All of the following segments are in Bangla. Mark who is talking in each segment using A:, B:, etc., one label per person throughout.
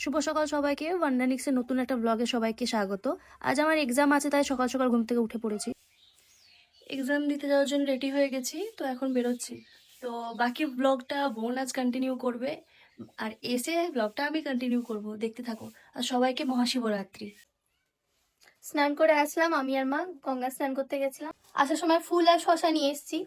A: শুভ সকাল সবাইকে। ওয়ান্ডারনিক্সের নতুন একটা ব্লগে সবাইকে স্বাগত। আজ আমার এক্সাম আছে, তাই সকাল সকাল ঘুম থেকে উঠে পড়েছি। এক্সাম দিতে যাওয়ার জন্য রেডি হয়ে গেছি, তো এখন বেরোচ্ছি। তো বাকি ব্লগটা বোন আজ কন্টিনিউ করবে, আর এসে ব্লগটা আমি কন্টিনিউ করব, দেখতে থাকো। আর সবাইকে মহাশিবরাত্রি।
B: স্নান করে আসলাম, আমি আর মা গঙ্গা স্নান করতে গেছিলাম। আসার সময় ফুল আর শশা নিয়ে এসেছি।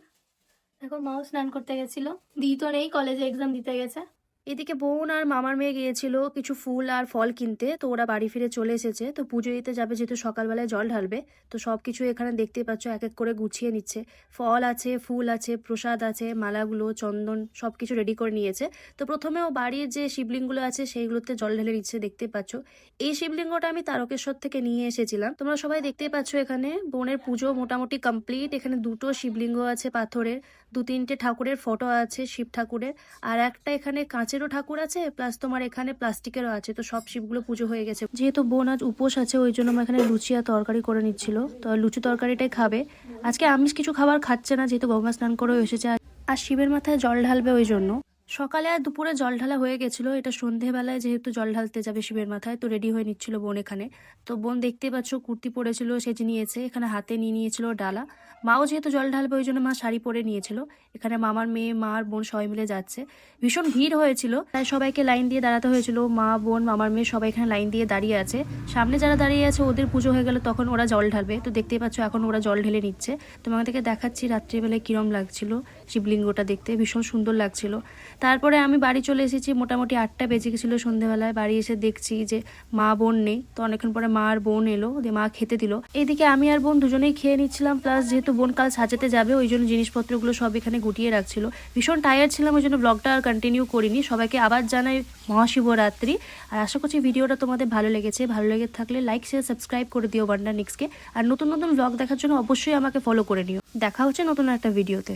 B: দেখো মাও স্নান করতে গেছিল, দিই তো নেই, কলেজে এক্সাম দিতে গেছে।
A: এদিকে বোন আর মামার মেয়ে গিয়েছিল কিছু ফুল আর ফল কিনতে, তো ওরা বাড়ি ফিরে চলে এসেছে। তো পুজো দিতে যাবে, যেহেতু সকালবেলায় জল ঢালবে, তো সবকিছু এখানে দেখতেই পাচ্ছ এক এক করে গুছিয়ে নিচ্ছে। ফল আছে, ফুল আছে, প্রসাদ আছে, মালাগুলো, চন্দন সবকিছু রেডি করে নিয়েছে। তো প্রথমে ও বাড়ির যে শিবলিঙ্গগুলো আছে সেইগুলোতে জল ঢেলে নিচ্ছে, দেখতে পাচ্ছ। এই শিবলিঙ্গটা আমি তারকেশ্বর থেকে নিয়ে এসেছিলাম। তোমরা সবাই দেখতেই পাচ্ছ এখানে বোনের পুজো মোটামুটি কমপ্লিট। এখানে দুটো শিবলিঙ্গ আছে পাথরের, দু তিনটে ঠাকুরের ফটো আছে শিব ঠাকুরের, আর একটা এখানে কাঁচেরও ঠাকুর আছে, প্লাস তোমার এখানে প্লাস্টিকেরও আছে। তো সব শিবগুলো পুজো হয়ে গেছে। যেহেতু বোন আজ উপোস আছে, ওই জন্য আমার এখানে লুচি আর তরকারি করে নিচ্ছিল। তো লুচি তরকারিটাই খাবে আজকে। আমিষ কিছু খাবার খাচ্ছে না, যেহেতু গঙ্গা স্নান করেও এসেছে আর শিবের মাথায় জল ঢালবে, ওই জন্য। সকালে আর দুপুরে জল ঢালা হয়ে গেছিল। এটা সন্ধেবেলায় যেহেতু জল ঢালতে যাবে শিবের মাথায়, তো রেডি হয়ে নিচ্ছিল বোন এখানে। তো বোন দেখতে পাচ্ছ কুর্তি পরেছিল, সেজে নিয়েছে। এখানে হাতে নিয়ে নিয়েছিল ডালা। মাও যেহেতু জল ঢালবে, ওই জন্য মা শাড়ি পরে নিয়েছিল। এখানে মামার মেয়ে, মা আর বোন সবাই মিলে যাচ্ছে। ভীষণ ভিড় হয়েছিল, তাই সবাইকে লাইন দিয়ে দাঁড়াতে হয়েছিল। মা, বোন, মামার মেয়ে সবাই এখানে লাইন দিয়ে দাঁড়িয়ে আছে। সামনে যারা দাঁড়িয়ে আছে ওদের পুজো হয়ে গেলে তখন ওরা জল ঢালবে। তো দেখতেই পাচ্ছ এখন ওরা জল ঢেলে নিচ্ছে। তোমাদেরকে দেখাচ্ছি রাত্রিবেলায় কিরম লাগছিল শিবলিঙ্গটা দেখতে, ভীষণ সুন্দর লাগছিল। তারপরে আমি বাড়ি চলে এসেছি, মোটামুটি 8টা বেজে গেছিলো সন্ধ্যেবেলায়। বাড়ি এসে দেখছি যে মা বোন নেই। তো অনেকক্ষণ পরে মা আর বোন এলো, দিয়ে মা খেতে দিল। এইদিকে আমি আর বোন দুজনেই খেয়ে নিচ্ছিলাম। প্লাস যেহেতু বোন কাল সাজাতে যাবে, ওই জন্য জিনিসপত্রগুলো সব এখানে গুটিয়ে রাখছিল। ভীষণ টায়ার্ড ছিলাম, ওই জন্য ব্লগটা আর কন্টিনিউ করিনি। সবাইকে আবার জানাই মহাশিবরাত্রি। আর আশা করছি ভিডিওটা তোমাদের ভালো লেগেছে। ভালো লেগে থাকলে লাইক, শেয়ার, সাবস্ক্রাইব করে দিও ওয়ান্ডারনিক্সকে। আর নতুন নতুন ব্লগ দেখার জন্য অবশ্যই আমাকে ফলো করে নিও। দেখা হচ্ছে নতুন একটা ভিডিওতে।